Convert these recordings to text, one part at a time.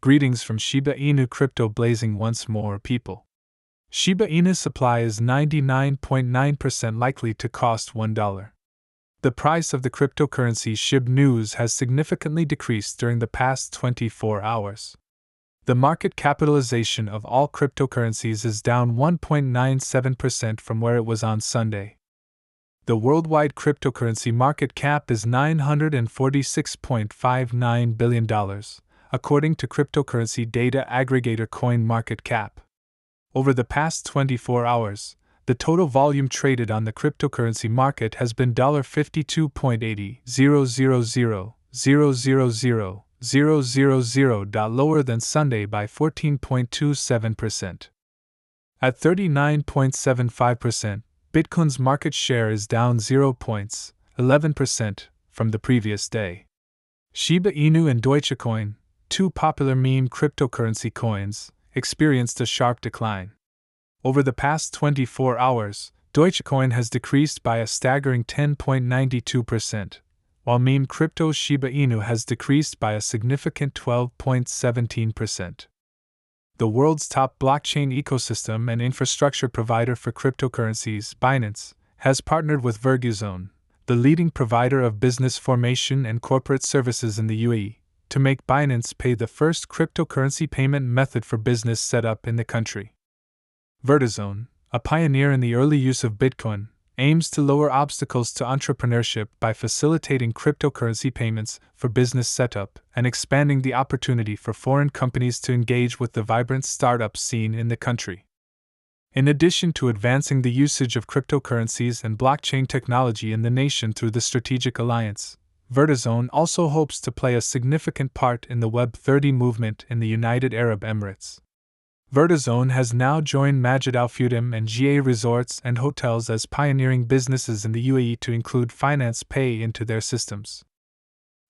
Greetings from Shiba Inu Crypto blazing once more, people. Shiba Inu's supply is 99.9% likely to cost $1. The price of the cryptocurrency Shib news has significantly decreased during the past 24 hours. The market capitalization of all cryptocurrencies is down 1.97% from where it was on Sunday. The worldwide cryptocurrency market cap is $946.59 billion, according to cryptocurrency data aggregator CoinMarketCap. Over the past 24 hours, the total volume traded on the cryptocurrency market has been $50,000,000,000,000 lower than Sunday by 14.27%. At 39.75%, Bitcoin's market share is down 0.11% from the previous day. Shiba Inu and Deutsche Coin, two popular meme cryptocurrency coins, experienced a sharp decline. Over the past 24 hours, Deutsche Coin has decreased by a staggering 10.92%, while meme crypto Shiba Inu has decreased by a significant 12.17%. The world's top blockchain ecosystem and infrastructure provider for cryptocurrencies, Binance, has partnered with Verguzone, the leading provider of business formation and corporate services in the UAE, to make Binance Pay the first cryptocurrency payment method for business set up in the country. Verguzone, a pioneer in the early use of Bitcoin, aims to lower obstacles to entrepreneurship by facilitating cryptocurrency payments for business setup and expanding the opportunity for foreign companies to engage with the vibrant startup scene in the country. In addition to advancing the usage of cryptocurrencies and blockchain technology in the nation through the strategic alliance, Verguzone also hopes to play a significant part in the Web30 movement in the United Arab Emirates. Verguzone has now joined Majid Al Futtaim and GA Resorts and Hotels as pioneering businesses in the UAE to include finance pay into their systems.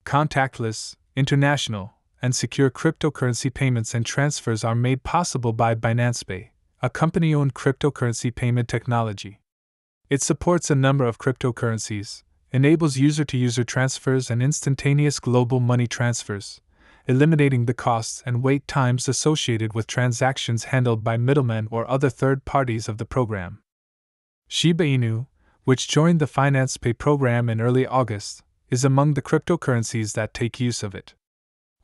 Contactless, international, and secure cryptocurrency payments and transfers are made possible by Binance Pay, a company-owned cryptocurrency payment technology. It supports a number of cryptocurrencies, enables user-to-user transfers and instantaneous global money transfers, eliminating the costs and wait times associated with transactions handled by middlemen or other third parties of the program. Shiba Inu, which joined the Finance Pay program in early August, is among the cryptocurrencies that take use of it.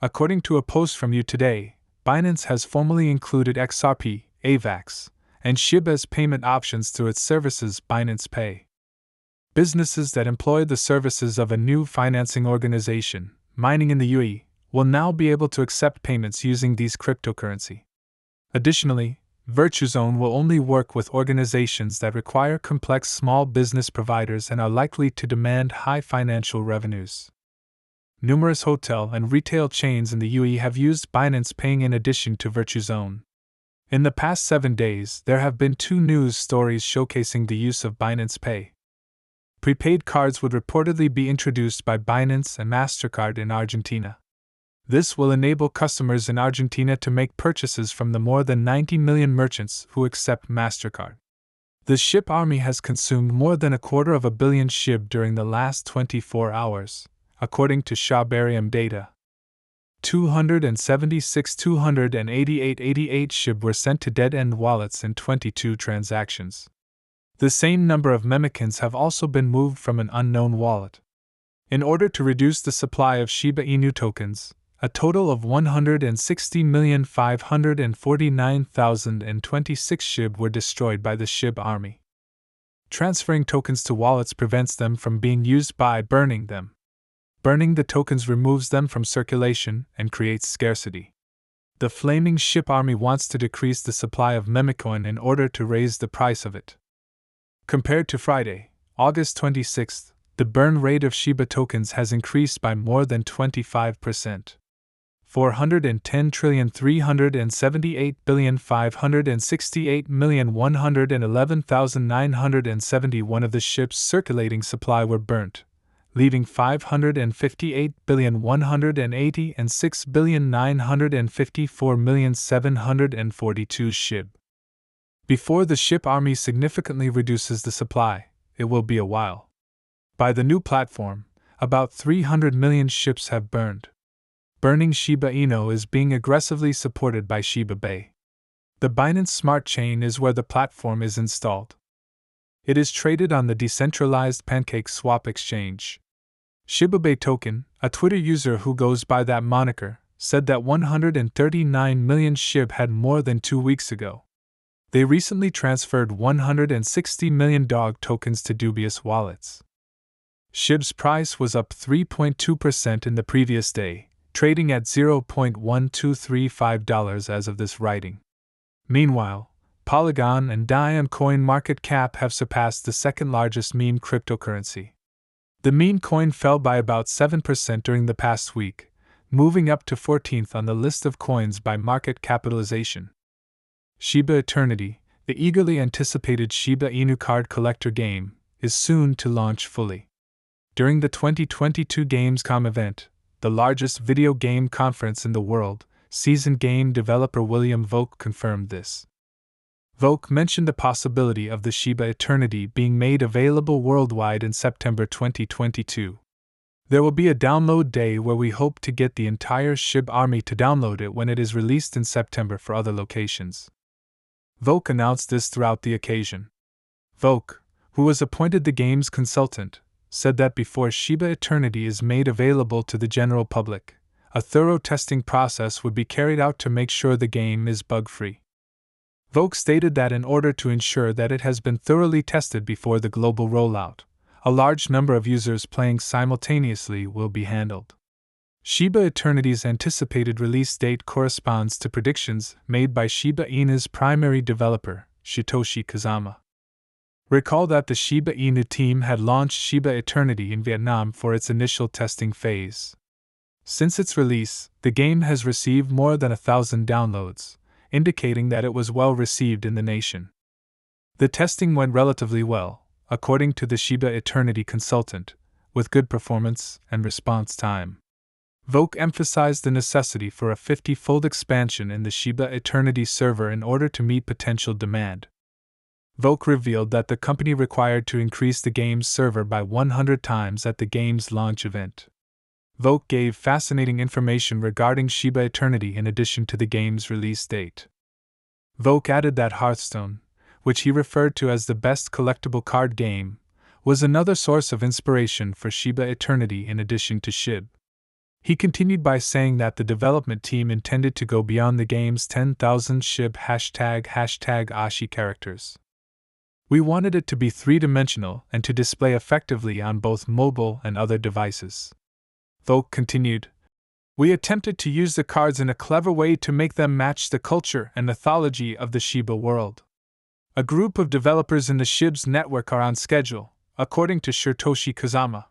According to a post from You Today, Binance has formally included XRP, AVAX, and Shib as payment options through its services Binance Pay. Businesses that employ the services of a new financing organization, mining in the UAE, will now be able to accept payments using these cryptocurrency. Additionally, Verguzone will only work with organizations that require complex small business providers and are likely to demand high financial revenues. Numerous hotel and retail chains in the UAE have used Binance Paying in addition to Verguzone. In the past 7 days, there have been 2 news stories showcasing the use of Binance Pay. Prepaid cards would reportedly be introduced by Binance and MasterCard in Argentina. This will enable customers in Argentina to make purchases from the more than 90 million merchants who accept MasterCard. The Shib army has consumed more than 250 million Shib during the last 24 hours, according to Shibarium data. 288 Shib were sent to dead-end wallets in 22 transactions. The same number of memicans have also been moved from an unknown wallet. In order to reduce the supply of Shiba Inu tokens, a total of 160,549,026 Shib were destroyed by the Shib army. Transferring tokens to wallets prevents them from being used by burning them. Burning the tokens removes them from circulation and creates scarcity. The flaming Shib army wants to decrease the supply of memicoin in order to raise the price of it. Compared to Friday, August 26, the burn rate of Shiba tokens has increased by more than 25%. 410,378,568,111,971 of the Shib's circulating supply were burnt, leaving 558,180,000 and 6,954,742 Shib. Before the Shib army significantly reduces the supply, it will be a while. By the new platform, about 300 million Shibs have burned. burning Shiba Inu is being aggressively supported by Shiba Bay. The Binance Smart Chain is where the platform is installed. It is traded on the decentralized PancakeSwap exchange. Shiba Bay Token, a Twitter user who goes by that moniker, said that 139 million Shib had more than 2 weeks ago. They recently transferred 160 million dog tokens to dubious wallets. Shib's price was up 3.2% in the previous day, trading at $0.1235 as of this writing. Meanwhile, Polygon and Diem coin market cap have surpassed the second largest meme cryptocurrency. The meme coin fell by about 7% during the past week, moving up to 14th on the list of coins by market capitalization. Shiba Eternity, the eagerly anticipated Shiba Inu card collector game, is soon to launch fully. During the 2022 Gamescom event, the largest video game conference in the world, seasoned game developer William Volk confirmed this. Volk mentioned the possibility of the Shiba Eternity being made available worldwide in September 2022. There will be a download day where we hope to get the entire Shib army to download it when it is released in September for other locations. Volk announced this throughout the occasion. Volk, who was appointed the game's consultant, said that before Shiba Eternity is made available to the general public, a thorough testing process would be carried out to make sure the game is bug-free. Volk stated that in order to ensure that it has been thoroughly tested before the global rollout, a large number of users playing simultaneously will be handled. Shiba Eternity's anticipated release date corresponds to predictions made by Shiba Inu's primary developer, Satoshi Kazama. Recall that the Shiba Inu team had launched Shiba Eternity in Vietnam for its initial testing phase. Since its release, the game has received more than 1,000 downloads, indicating that it was well received in the nation. The testing went relatively well, according to the Shiba Eternity consultant, with good performance and response time. Volk emphasized the necessity for a 50-fold expansion in the Shiba Eternity server in order to meet potential demand. Volk revealed that the company required to increase the game's server by 100 times at the game's launch event. Volk gave fascinating information regarding Shiba Eternity in addition to the game's release date. Volk added that Hearthstone, which he referred to as the best collectible card game, was another source of inspiration for Shiba Eternity in addition to Shib. He continued by saying that the development team intended to go beyond the game's 10,000 Shib #Ashi characters. We wanted it to be three-dimensional and to display effectively on both mobile and other devices. Volk continued, "We attempted to use the cards in a clever way to make them match the culture and mythology of the Shiba world. A group of developers in the Shib's network are on schedule, according to Satoshi Kazama,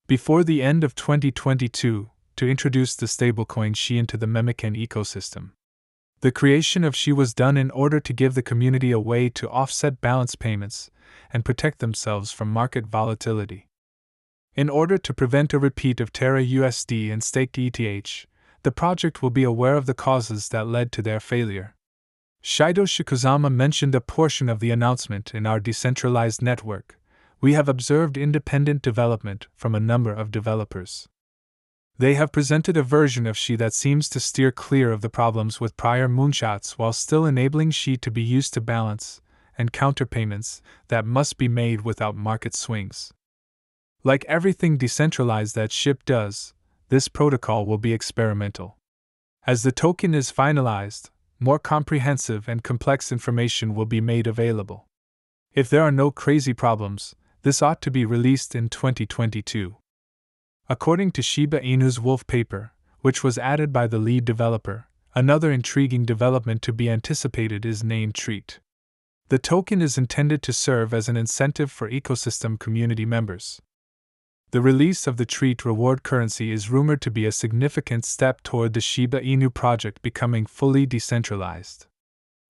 before the end of 2022, to introduce the stablecoin Shi into the Memican ecosystem. The creation of Shi was done in order to give the community a way to offset balance payments and protect themselves from market volatility. In order to prevent a repeat of Terra USD and staked ETH, the project will be aware of the causes that led to their failure. Satoshi Kazama mentioned a portion of the announcement in our decentralized network. We have observed independent development from a number of developers. They have presented a version of Shi that seems to steer clear of the problems with prior moonshots while still enabling Shi to be used to balance and counterpayments that must be made without market swings. Like everything decentralized that Shib does, this protocol will be experimental. As the token is finalized, more comprehensive and complex information will be made available. If there are no crazy problems, this ought to be released in 2022. According to Shiba Inu's Wolf paper, which was added by the lead developer, another intriguing development to be anticipated is named Treat. The token is intended to serve as an incentive for ecosystem community members. The release of the Treat reward currency is rumored to be a significant step toward the Shiba Inu project becoming fully decentralized.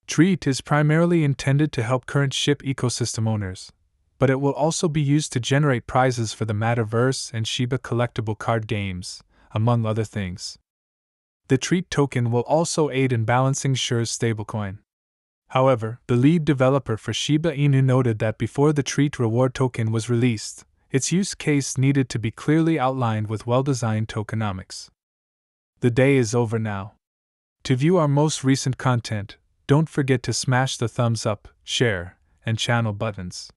Treat is primarily intended to help current Shib ecosystem owners, but it will also be used to generate prizes for the Metaverse and Shiba collectible card games, among other things. The Treat token will also aid in balancing Shi's stablecoin. However, the lead developer for Shiba Inu noted that before the Treat reward token was released, its use case needed to be clearly outlined with well-designed tokenomics. The day is over now. To view our most recent content, don't forget to smash the thumbs up, share, and channel buttons.